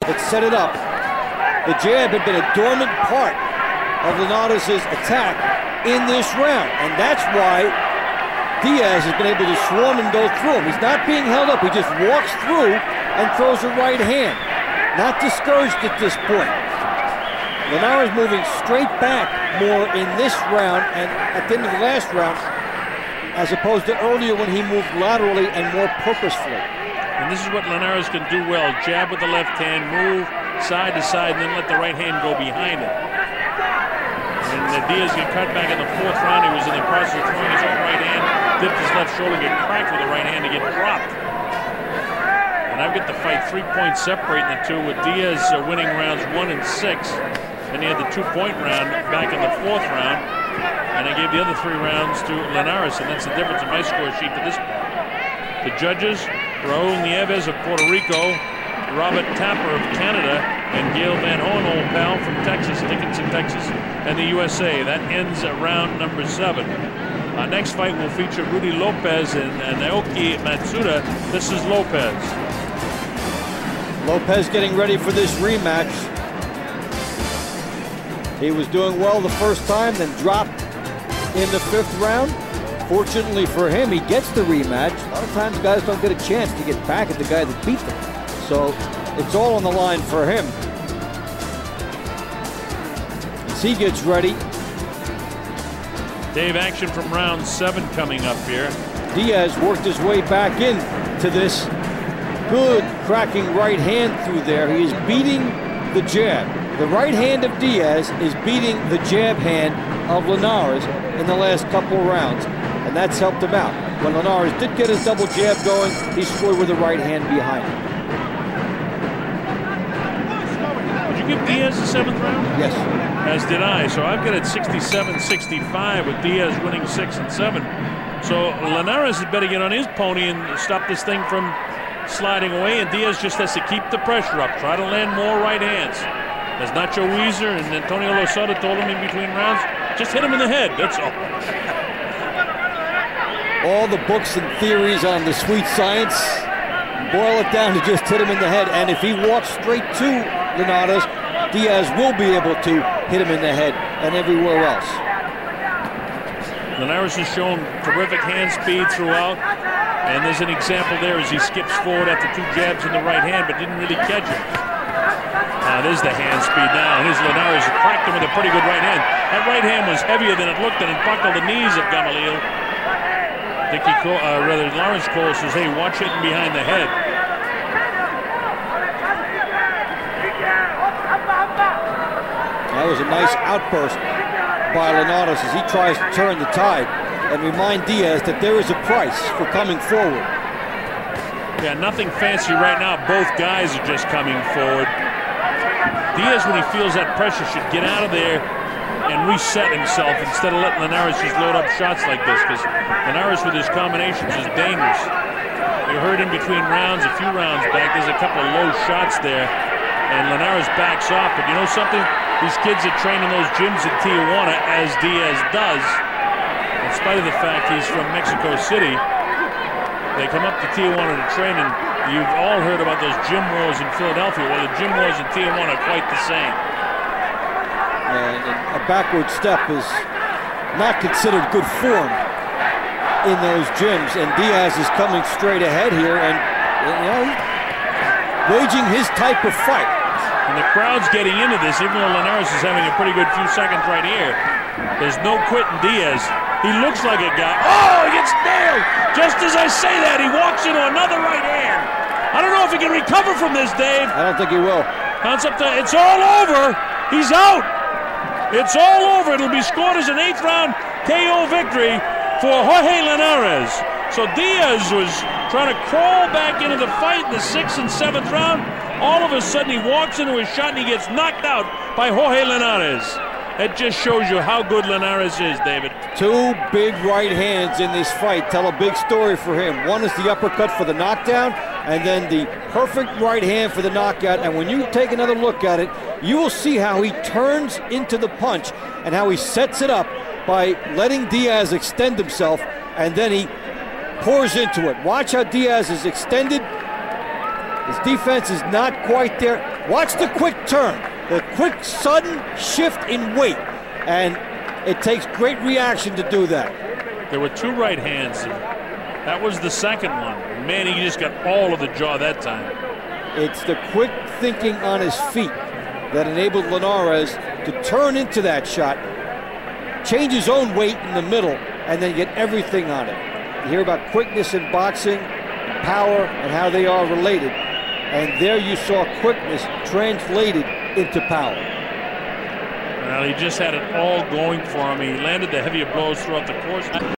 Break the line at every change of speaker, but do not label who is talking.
that set it up. The jab had been a dormant part of Linares' attack in this round, and that's why Diaz has been able to swarm and go through him. He's not being held up. He just walks through and throws a right hand. Not discouraged at this point. Linares moving straight back more in this round and at the end of the last round, as opposed to earlier when he moved laterally and more purposefully.
And this is what Linares can do well. Jab with the left hand, move side to side, and then let the right hand go behind it. And Diaz get cut back in the fourth round. He was in the process of throwing his own right hand, dipped his left shoulder, get cracked with the right hand to get dropped. And I've got the fight 3 points separating the two, with Diaz winning rounds 1 and 6. And he had the 2-point round back in the fourth round. And I gave the other 3 rounds to Linares, and that's the difference in my score sheet for this part. The judges, Raul Nieves of Puerto Rico, Robert Tapper of Canada, and Gail Van Horn, old pal from Texas, Dickinson, Texas, and the USA. That ends at round number 7. Our next fight will feature Rudy Lopez and Naoki Matsuda. This is Lopez.
Lopez getting ready for this rematch. He was doing well the first time, then dropped in the 5th round. Fortunately for him, he gets the rematch. A lot of times guys don't get a chance to get back at the guy that beat them. So it's all on the line for him. As he gets ready.
Dave, action from round 7 coming up here.
Diaz worked his way back in to this. Good cracking right hand through there. He is beating the jab. The right hand of Diaz is beating the jab hand of Linares in the last couple of rounds, and that's helped him out. When Linares did get his double jab going, he scored with the right hand behind him.
Did you give Diaz the 7th round?
Yes.
As did I. So I've got it 67-65 with Diaz winning 6 and 7. So Linares had better get on his pony and stop this thing from sliding away, and Diaz just has to keep the pressure up, try to land more right hands. As Nacho Weezer and Antonio Losada told him in between rounds, just hit him in the head, that's all.
All the books and theories on the sweet science, boil it down to just hit him in the head, and if he walks straight to Linares, Diaz will be able to hit him in the head and everywhere else.
Linares has shown terrific hand speed throughout, and there's an example there as he skips forward after 2 jabs in the right hand, but didn't really catch him. There's the hand speed now, and here's Linares cracked him with a pretty good right hand. That right hand was heavier than it looked, and it buckled the knees of Gamaliel. Lawrence Cole says, hey, watch hitting behind the head.
That was a nice outburst by Linares as he tries to turn the tide and remind Diaz that there is a price for coming forward.
Yeah, nothing fancy right now. Both guys are just coming forward. Diaz, when he feels that pressure, should get out of there and reset himself instead of letting Linares just load up shots like this, because Linares with his combinations is dangerous. You heard in between rounds, a few rounds back, there's a couple of low shots there, and Linares backs off. But you know something? These kids that train in those gyms in Tijuana, as Diaz does, in spite of the fact he's from Mexico City, they come up to Tijuana to train, and you've all heard about those gym wars in Philadelphia. Well, the gym wars in Tijuana are quite the same.
A backward step is not considered good form in those gyms, and Diaz is coming straight ahead here and, you know, waging his type of fight.
And the crowd's getting into this, even though Linares is having a pretty good few seconds right here. There's no quitting Diaz. He looks like a guy. Oh, he gets nailed! Just as I say that, he walks into another right hand. I don't know if he can recover from this, Dave.
I don't think he will.
Counts up to, it's all over. He's out. It's all over. It'll be scored as an 8th round KO victory for Jorge Linares. So Diaz was trying to crawl back into the fight in the 6th and 7th round. All of a sudden, he walks into his shot and he gets knocked out by Jorge Linares. That just shows you how good Linares is, David.
2 big right hands in this fight tell a big story for him. One is the uppercut for the knockdown, and then the perfect right hand for the knockout. And when you take another look at it, you will see how he turns into the punch and how he sets it up by letting Diaz extend himself, and then he pours into it. Watch how Diaz is extended. His defense is not quite there. Watch the quick turn, the quick sudden shift in weight, and it takes great reaction to do that.
There were 2 right hands. That was the second one. Man, he just got all of the jaw that time.
It's the quick thinking on his feet that enabled Linares to turn into that shot, change his own weight in the middle, and then get everything on it. You hear about quickness in boxing, power, and how they are related. And there you saw quickness translated into power.
Well, he just had it all going for him. He landed the heavier blows throughout the course.